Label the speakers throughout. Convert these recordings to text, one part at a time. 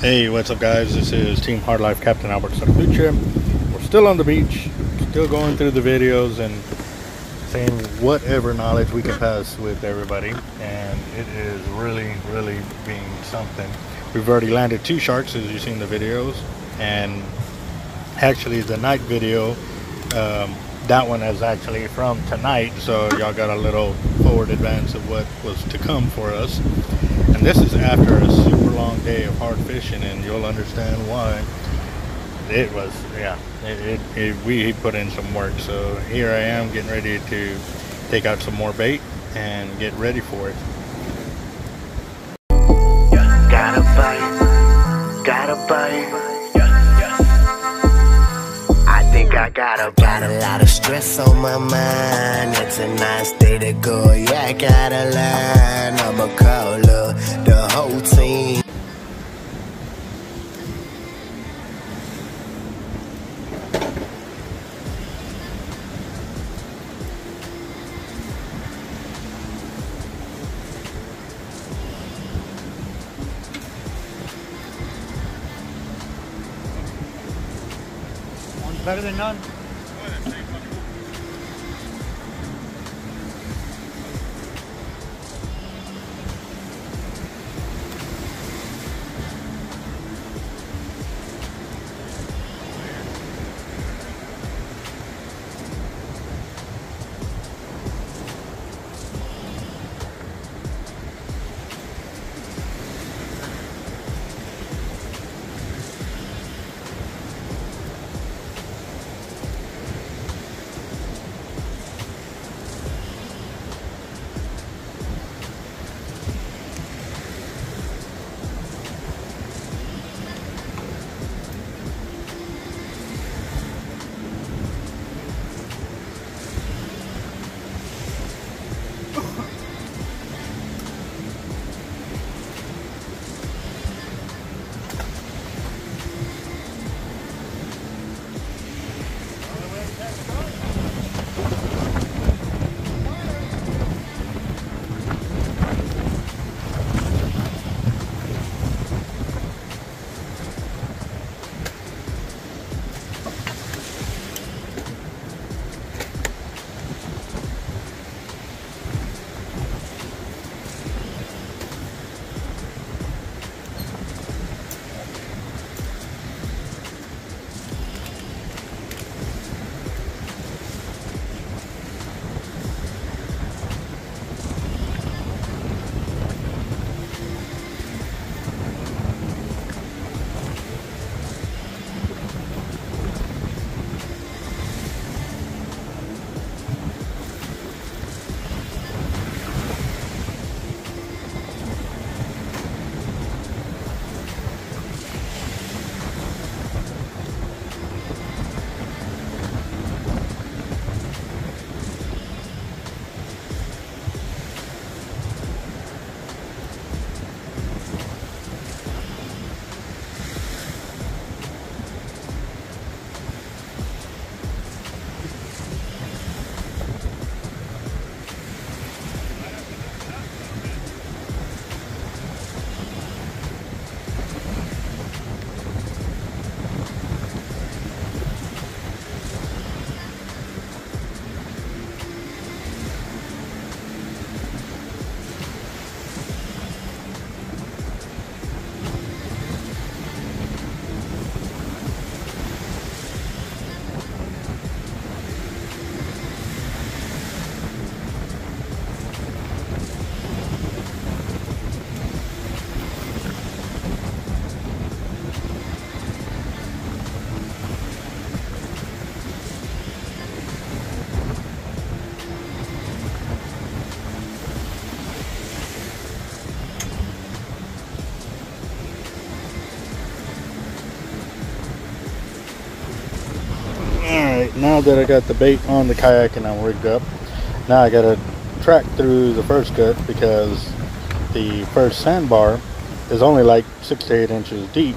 Speaker 1: Hey, what's up guys? This is Team Hard Life Captain Alberto Zertuche. We're still on the beach, still going through the videos and saying whatever knowledge we can pass with everybody, and it is really being something. We've already landed 2 sharks as you've seen the videos, and actually the night video, that one is actually from tonight, so y'all got a little forward advance of what was to come for us. And this is after a super long day of hard fishing, and you'll understand why. It was, yeah, we put in some work. So here I am getting ready to take out some more bait and get ready for it.
Speaker 2: Gotta bite. I think I got a lot of stress on my mind. It's a nice day to go. Yeah, I got a line. I'ma call the whole team.
Speaker 1: One's better than none. Alright, now that I got the bait on the kayak and I'm rigged up, now I gotta track through the first gut because the first sandbar is only like 6 to 8 inches deep,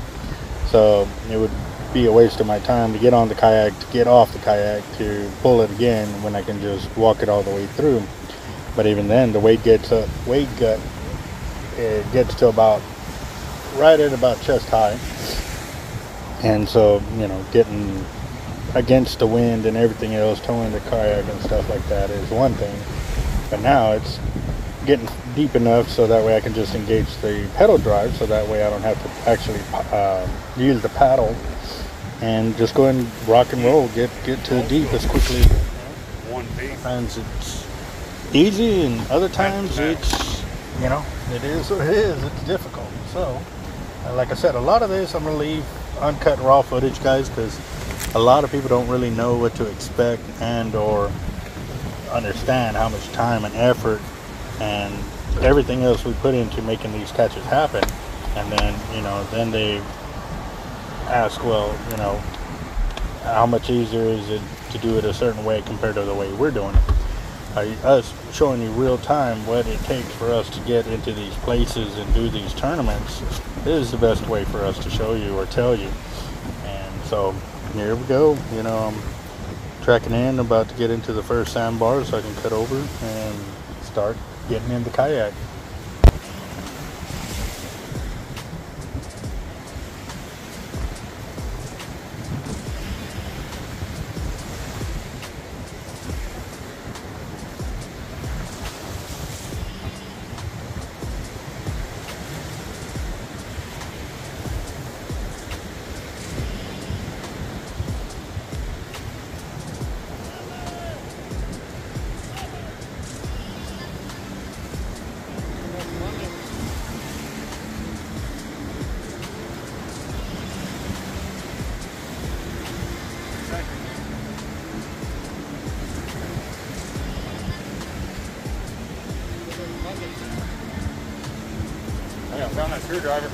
Speaker 1: so it would be a waste of my time to get on the kayak, to get off the kayak, to pull it again when I can just walk it all the way through. But even then, the weight gut, it gets to about right at about chest high. And so, you know, getting against the wind and everything else, towing the kayak and stuff like that is one thing. But now it's getting deep enough so that way I can just engage the pedal drive, so that way I don't have to actually use the paddle, and just go ahead and rock and roll, get to the deep as quickly. Sometimes it's easy, and other times it's, you know, it is what it is. It's difficult. So, like I said, a lot of this I'm gonna leave uncut raw footage, guys, because a lot of people don't really know what to expect and or understand how much time and effort and everything else we put into making these catches happen. And then, you know, then they ask, well, you know, how much easier is it to do it a certain way compared to the way we're doing it? Us showing you real time what it takes for us to get into these places and do these tournaments is the best way for us to show you or tell you. And so here we go. You know, I'm tracking in, about to get into the first sandbar so I can cut over and start getting in the kayak.
Speaker 3: I found that screwdriver.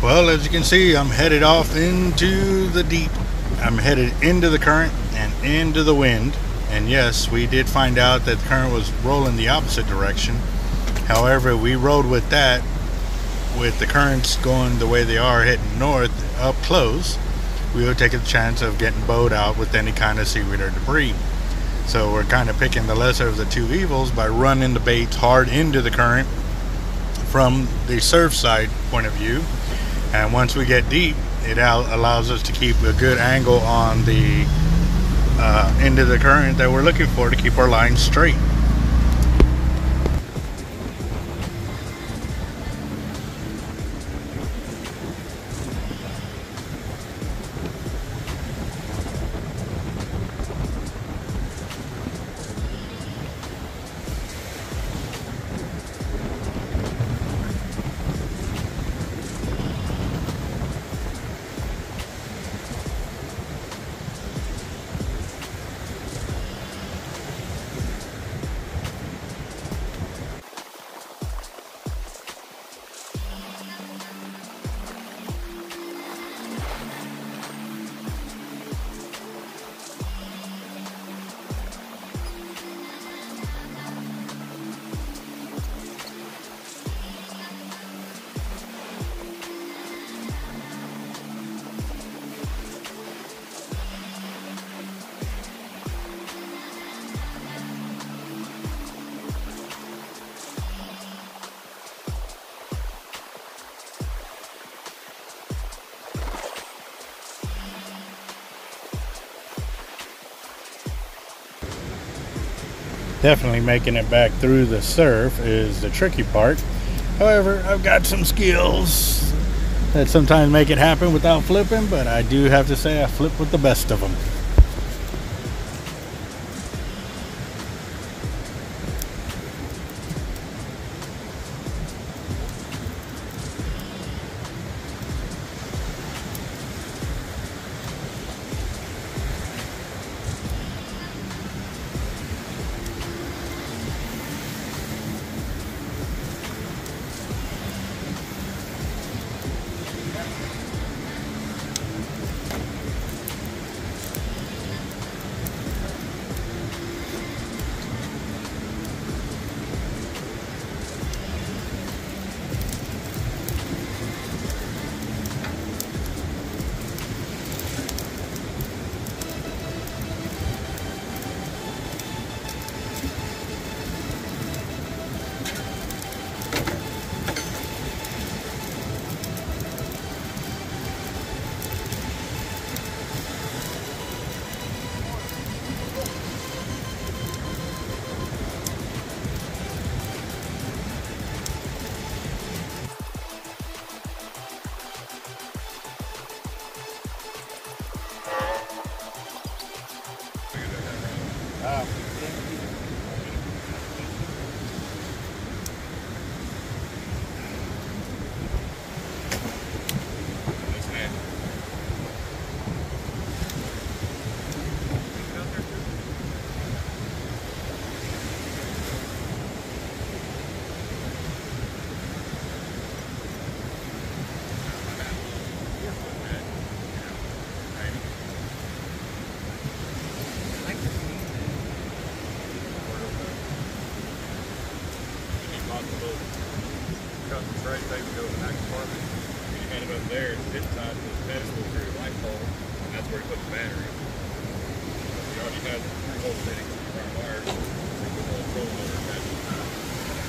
Speaker 1: Well, as you can see, I'm headed off into the deep. I'm headed into the current and into the wind. And yes, we did find out that the current was rolling the opposite direction. However, we rode with that, with the currents going the way they are, heading north up close. We would take a chance of getting bowed out with any kind of seaweed or debris. So we're kind of picking the lesser of the two evils by running the baits hard into the current from the surf side point of view. And once we get deep, it allows us to keep a good angle on the end of the current that we're looking for to keep our line straight. Definitely making it back through the surf is the tricky part. However, I've got some skills that sometimes make it happen without flipping, but I do have to say I flip with the best of them.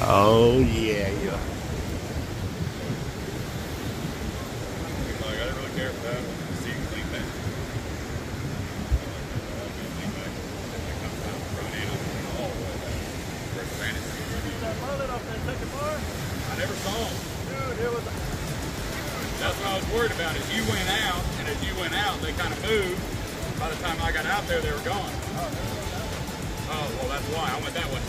Speaker 1: Oh yeah, yeah.
Speaker 3: I didn't really care for that. See you clean back. I never saw him. Dude, it was. That's what I was worried about. As you went out, and as you went out, they kind of moved. By the time I got out there, they were gone. Oh, well, that's why I went that way.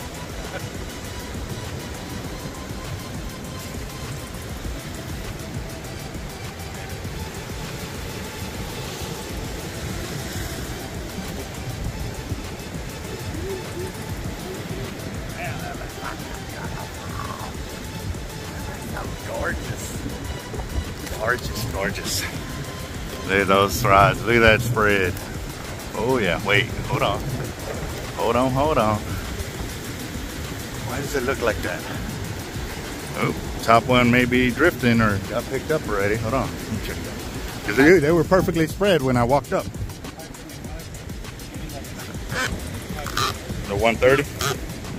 Speaker 1: Gorgeous, gorgeous. Look at those rods. Look at that spread. Oh yeah, wait, hold on. Hold on, hold on. Why does it look like that? Oh, top one may be drifting or got picked up already. Hold on, let me check that. Because they were perfectly spread when I walked up. The 130?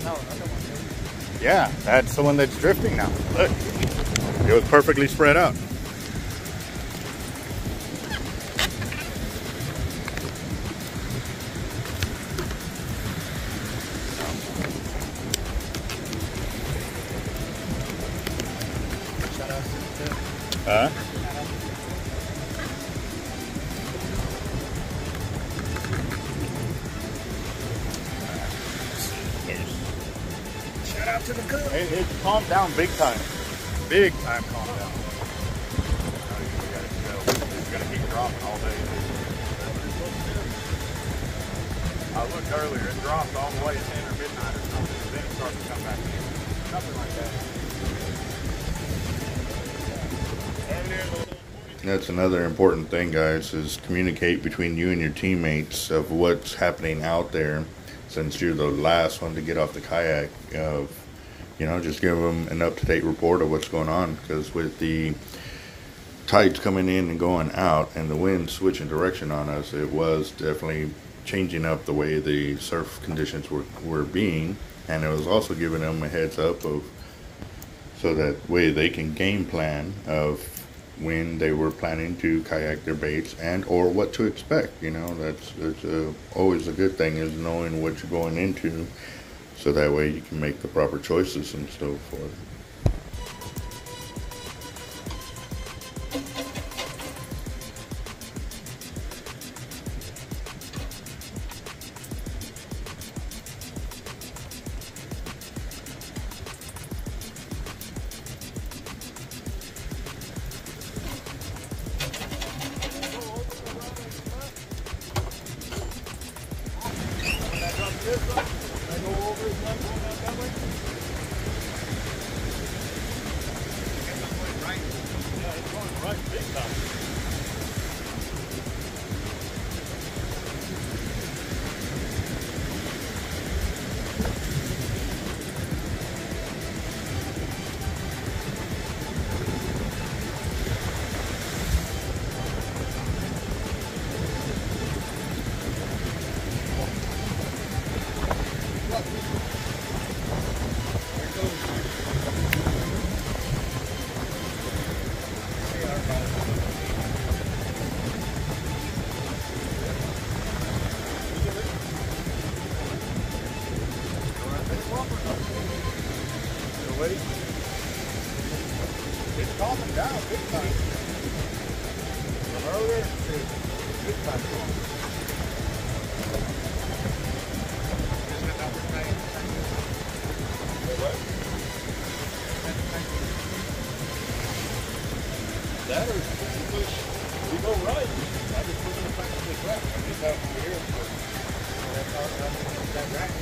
Speaker 1: No, not the 130. Yeah, that's the one that's drifting now. Look, it was perfectly spread out. Huh? Shout out to the cook. It calmed down big time. Big time calmed down. It's gonna keep dropping all day. I looked earlier, it dropped all the way to 10 or midnight or something. Then it started to come back in. Something like that. That's another important thing, guys, is communicate between you and your teammates of what's happening out there. Since you're the last one to get off the kayak, you know, just give them an up-to-date report of what's going on. Because with the tides coming in and going out and the wind switching direction on us, it was definitely changing up the way the surf conditions were being. And it was also giving them a heads up of, so that way they can game plan of when they were planning to kayak their baits and or what to expect. You know, that's always a good thing, is knowing what you're going into, so that way you can make the proper choices and so forth. It's calming down big time. From earlier to big time calm. Isn't it number 9? What? That or push, we go right. I just put in the back of this left. I just have over here. That's right.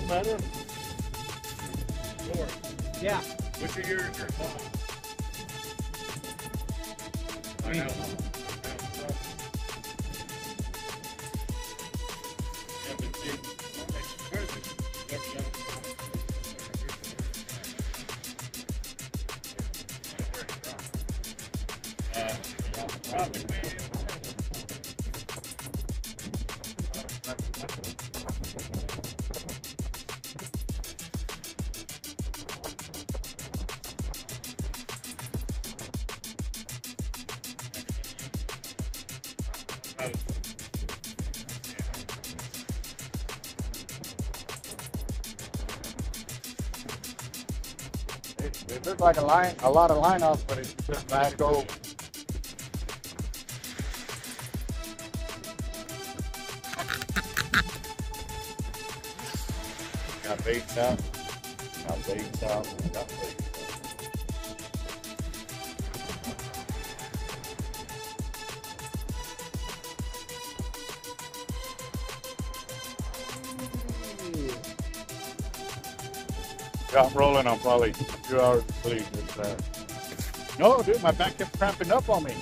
Speaker 3: Better? Four.
Speaker 4: Yeah.
Speaker 3: Which of yours are fine? I know. It looks like a lot of line off, but it's just bad go. Got baits out. Got baits out. Got baits out. Got rolling on probably 2 hours of sleep. No, dude, my back kept cramping up on me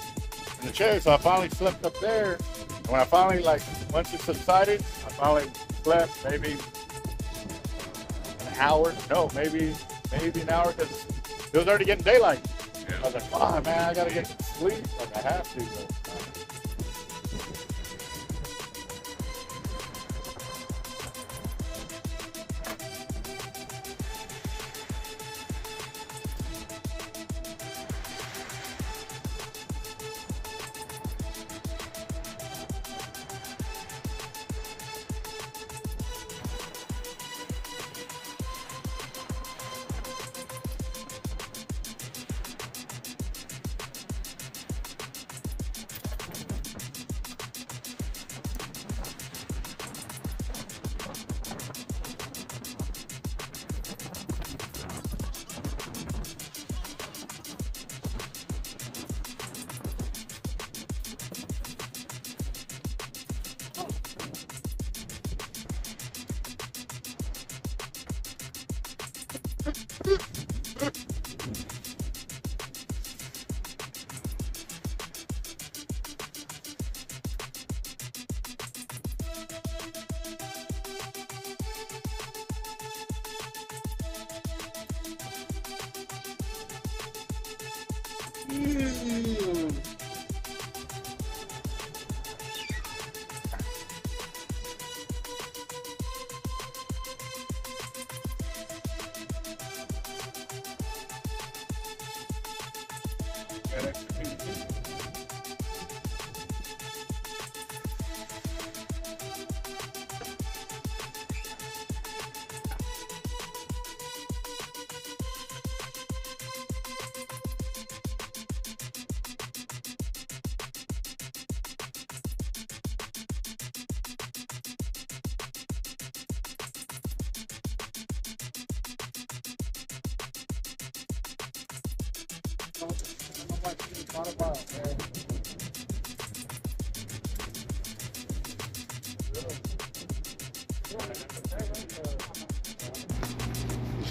Speaker 3: in the chair, so I finally slept up there. And when I finally, like, once it subsided, I finally slept maybe an hour. No, maybe an hour, because it was already getting daylight. Yeah. I was like, oh, man, I got to get some sleep. Like, I have to, though.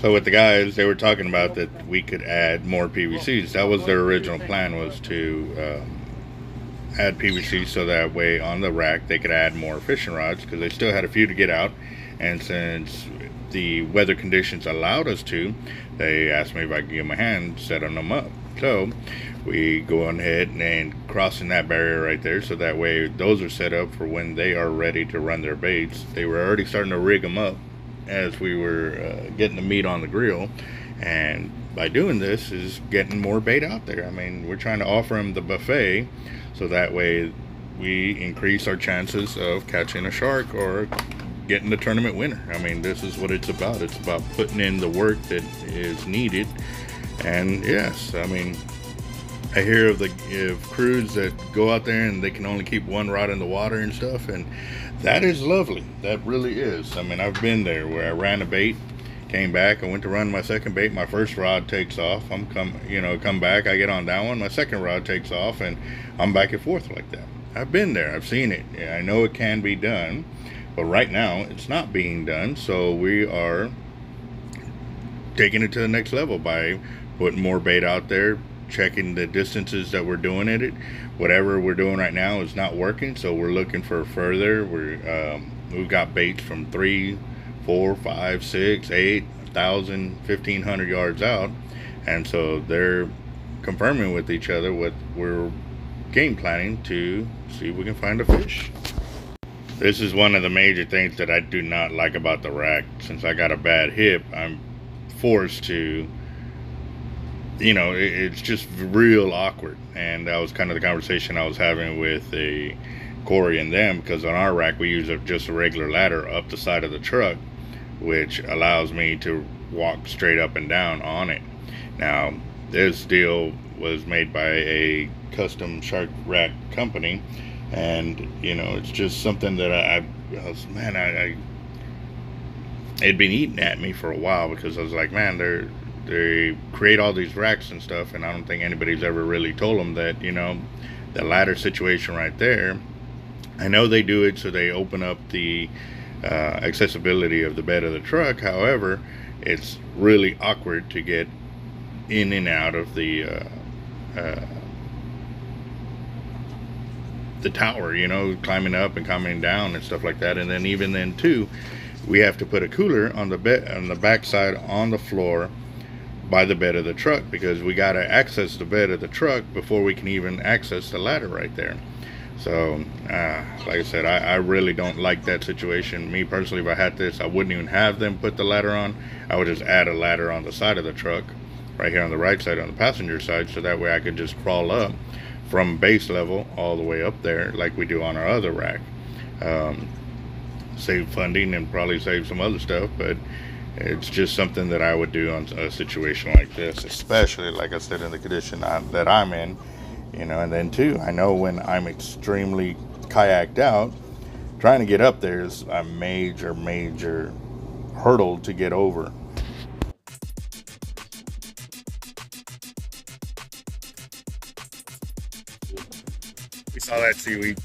Speaker 1: So with the guys, they were talking about that we could add more PVCs. That was their original plan, was to add PVC so that way on the rack they could add more fishing rods, because they still had a few to get out. And since the weather conditions allowed us to, they asked me if I could give them a hand setting them up. So we go on ahead and crossing that barrier right there, so that way those are set up for when they are ready to run their baits. They were already starting to rig them up as we were getting the meat on the grill, and by doing this is getting more bait out there. I mean, we're trying to offer them the buffet, so that way we increase our chances of catching a shark or getting the tournament winner. I mean, this is what it's about. It's about putting in the work that is needed. And yes, I mean, I hear of crews that go out there and they can only keep one rod in the water and stuff, and that is lovely. That really is. I mean, I've been there where I ran a bait, came back, I went to run my second bait, my first rod takes off, come back, I get on that one, my second rod takes off, and I'm back and forth like that. I've been there, I've seen it. Yeah, I know it can be done, but right now it's not being done, so we are taking it to the next level by putting more bait out there, checking the distances that we're doing it. Whatever we're doing right now is not working, so we're looking for further. We've got baits from 3, 4, 5, 6, 8, 1,000, 1,500 yards out, and so they're confirming with each other what we're game planning to see if we can find a fish. This is one of the major things that I do not like about the rack. Since I got a bad hip, I'm forced to, you know, it's just real awkward. And that was kind of the conversation I was having with Corey and them, because on our rack we use just a regular ladder up the side of the truck, which allows me to walk straight up and down on it. Now, this deal was made by a custom shark rack company, and you know, it's just something that I was, man, it'd been eating at me for a while, because I was like, man, they create all these racks and stuff, and I don't think anybody's ever really told them that, you know, the ladder situation right there, I know they do it so they open up the accessibility of the bed of the truck. However, it's really awkward to get in and out of the tower, you know, climbing up and coming down and stuff like that. And then even then too, we have to put a cooler on the bed, on the back side, on the floor by the bed of the truck, because we got to access the bed of the truck before we can even access the ladder right there. So like I said, I really don't like that situation. Me personally, if I had this, I wouldn't even have them put the ladder on. I would just add a ladder on the side of the truck right here on the right side, on the passenger side, so that way I could just crawl up from base level all the way up there like we do on our other rack. Save funding and probably save some other stuff, but it's just something that I would do on a situation like this, especially like I said, in the condition that I'm in, you know. And then too, I know when I'm extremely kayaked out, trying to get up there is a major hurdle to get over. We saw that seaweed.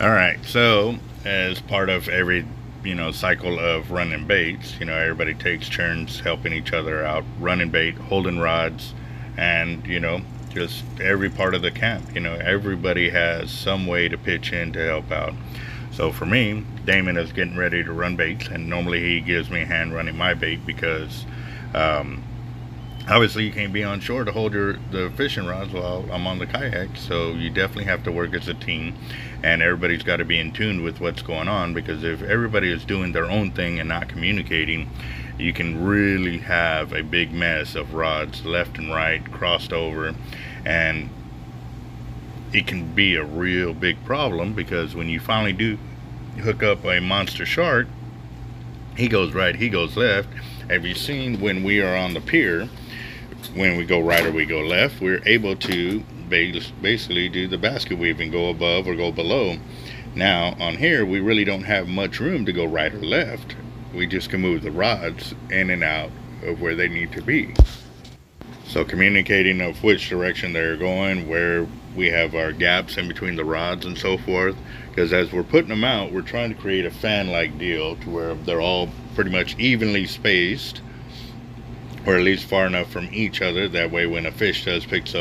Speaker 1: All right, so as part of every, you know, cycle of running baits, you know, everybody takes turns helping each other out, running bait, holding rods, and, you know, just every part of the camp, you know, everybody has some way to pitch in to help out. So for me, Damon is getting ready to run baits, and normally he gives me a hand running my bait, because obviously you can't be on shore to hold the fishing rods while I'm on the kayak, so you definitely have to work as a team, and everybody's got to be in tune with what's going on, because if everybody is doing their own thing and not communicating, you can really have a big mess of rods left and right, crossed over, and it can be a real big problem, because when you finally do hook up a monster shark, he goes right, he goes left. Have you seen when we are on the pier, when we go right or we go left, we're able to basically do the basket weave and go above or go below. Now on here, we really don't have much room to go right or left. We just can move the rods in and out of where they need to be. So communicating of which direction they're going, where we have our gaps in between the rods and so forth, because as we're putting them out, we're trying to create a fan-like deal to where they're all pretty much evenly spaced, or at least far enough from each other, that way when a fish does pick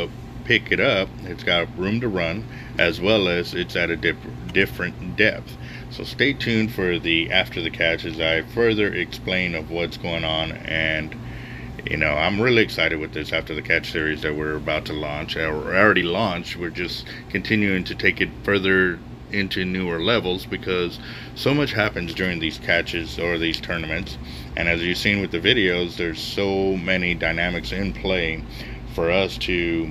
Speaker 1: it up, it's got room to run, as well as it's at a different depth. So stay tuned for the after the catch as I further explain of what's going on. And you know, I'm really excited with this after the catch series that we're about to launch. We're already launched, we're just continuing to take it further into newer levels, because so much happens during these catches or these tournaments, and as you've seen with the videos, there's so many dynamics in play. For us to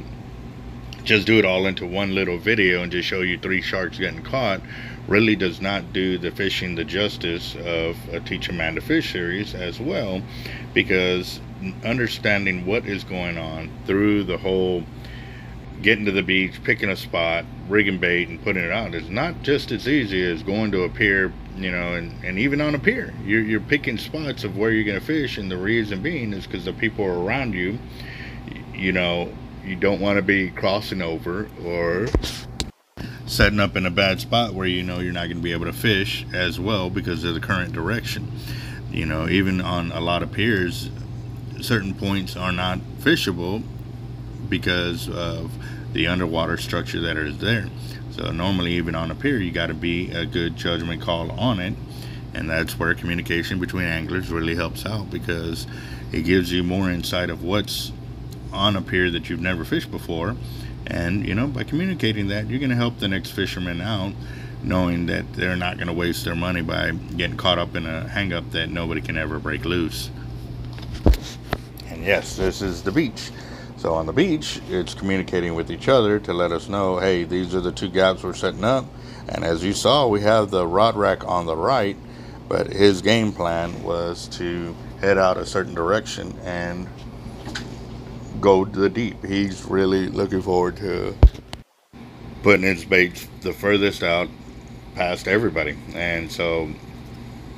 Speaker 1: just do it all into one little video and just show you 3 sharks getting caught really does not do the fishing the justice of a Teach a Man to Fish series as well, because understanding what is going on through the whole getting to the beach, picking a spot, rigging bait, and putting it out is not just as easy as going to a pier, you know, and even on a pier. You're picking spots of where you're going to fish, and the reason being is because the people around you, you know, you don't want to be crossing over or setting up in a bad spot where you know you're not going to be able to fish as well because of the current direction. You know, even on a lot of piers, certain points are not fishable because of the underwater structure that is there. So normally, even on a pier, you got to be a good judgment call on it, and that's where communication between anglers really helps out, because it gives you more insight of what's on a pier that you've never fished before. And you know, by communicating that, you're going to help the next fisherman out, knowing that they're not going to waste their money by getting caught up in a hang up that nobody can ever break loose. And yes, this is the beach. So on the beach, it's communicating with each other to let us know, hey, these are the two gaps we're setting up. And as you saw, we have the rod rack on the right, but his game plan was to head out a certain direction and go to the deep. He's really looking forward to putting his bait the furthest out past everybody. And so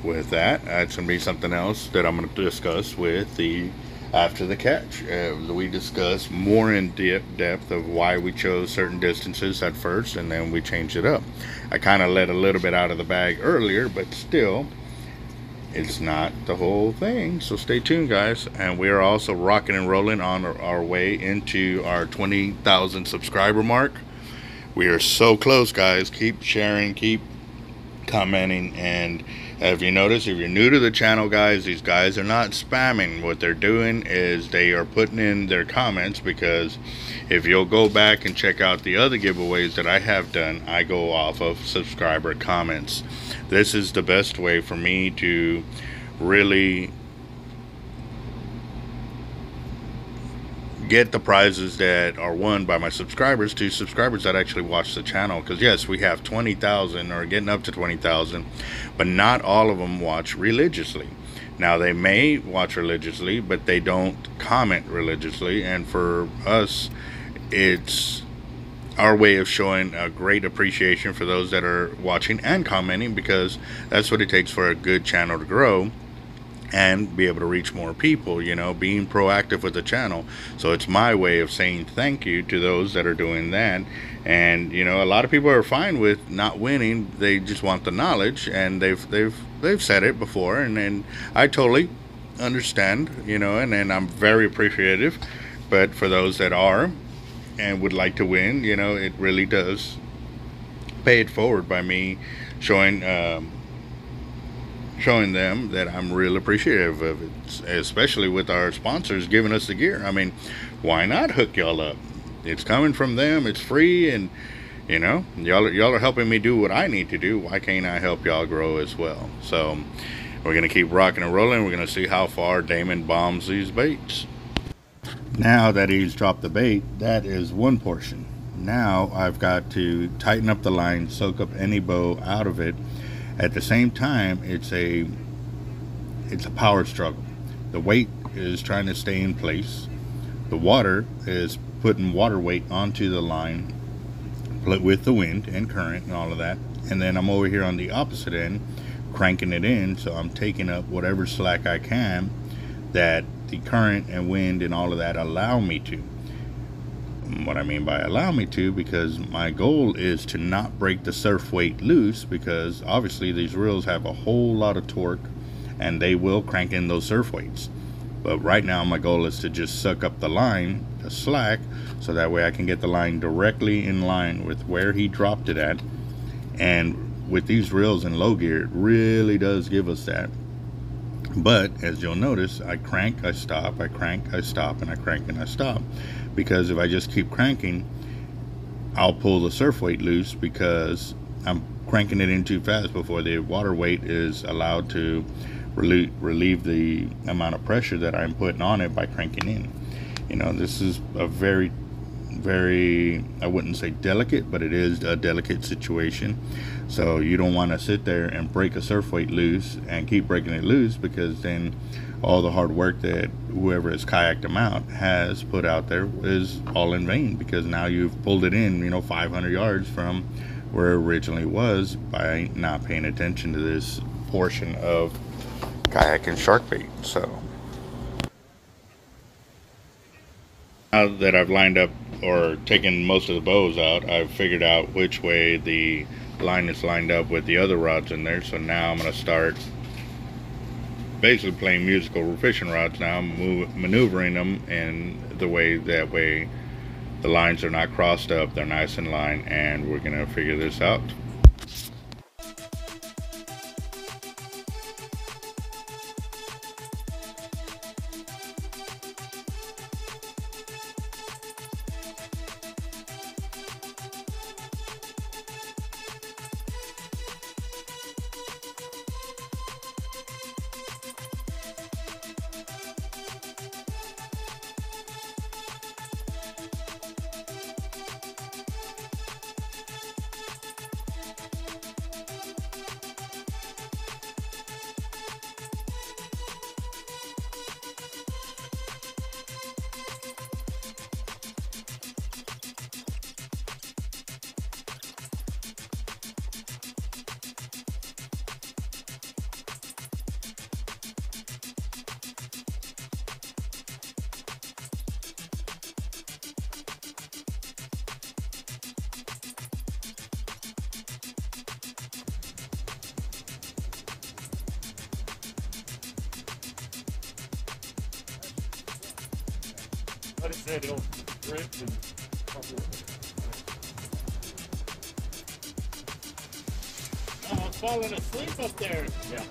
Speaker 1: with that, that's going to be something else that I'm going to discuss with the after the catch. We discuss more in depth of why we chose certain distances at first, and then we changed it up. I kind of let a little bit out of the bag earlier, but still, it's not the whole thing. So stay tuned, guys. And we are also rocking and rolling on our way into our 20,000 subscriber mark. We are so close, guys. Keep sharing, keep commenting, and if you notice, if you're new to the channel, guys, these guys are not spamming. What they're doing is they are putting in their comments, because if you'll go back and check out the other giveaways that I have done, I go off of subscriber comments. This is the best way for me to really get the prizes that are won by my subscribers to subscribers that actually watch the channel. Because yes, we have 20,000 or getting up to 20,000, but not all of them watch religiously. Now, they may watch religiously, but they don't comment religiously. And for us, it's our way of showing a great appreciation for those that are watching and commenting, because that's what it takes for a good channel to grow and be able to reach more people, you know, being proactive with the channel. So it's my way of saying thank you to those that are doing that. And you know, a lot of people are fine with not winning. They just want the knowledge, and they've said it before, and I totally understand, you know, and I'm very appreciative. But for those that are and would like to win, you know, it really does pay it forward by me showing them that I'm real appreciative of it, especially with our sponsors giving us the gear. I mean, why not hook y'all up? It's coming from them, it's free, and you know, y'all are helping me do what I need to do. Why can't I help y'all grow as well? So we're gonna keep rocking and rolling. We're gonna see how far Damon bombs these baits. Now that he's dropped the bait, that is one portion. Now I've got to tighten up the line, soak up any bow out of it. At the same time, it's a power struggle. The weight is trying to stay in place. The water is putting water weight onto the line with the wind and current and all of that. And then I'm over here on the opposite end, cranking it in, so I'm taking up whatever slack I can that the current and wind and all of that allow me to. What I mean by allow me to, because my goal is to not break the surf weight loose, because obviously these reels have a whole lot of torque and they will crank in those surf weights. But right now my goal is to just suck up the line, the slack, so that way I can get the line directly in line with where he dropped it at. And with these reels in low gear, it really does give us that. But as you'll notice, I crank, I stop, I crank, I stop, and I crank and I stop. Because if I just keep cranking, I'll pull the surf weight loose, because I'm cranking it in too fast before the water weight is allowed to relieve the amount of pressure that I'm putting on it by cranking in. You know, this is a very, I wouldn't say delicate, but it is a delicate situation. So you don't want to sit there and break a surf weight loose and keep breaking it loose, because then all the hard work that whoever has kayaked them out has put out there is all in vain, because now you've pulled it in, you know, 500 yards from where it originally was by not paying attention to this portion of kayaking shark bait. So now that I've lined up or taken most of the bows out, I've figured out which way the line is lined up with the other rods in there. So now I'm going to start basically playing musical fishing rods now. I'm maneuvering them in the way, that way the lines are not crossed up, they're nice in line, and we're going to figure this out.
Speaker 3: Like I said, it'll drift and oh, I'm falling asleep up there. Yeah.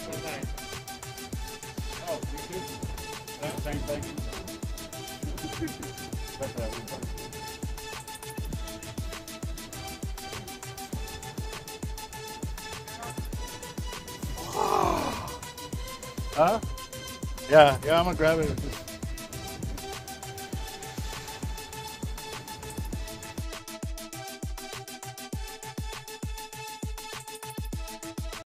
Speaker 3: Okay. Oh, you too? Same thing.
Speaker 1: Huh? Yeah, I'm gonna grab it.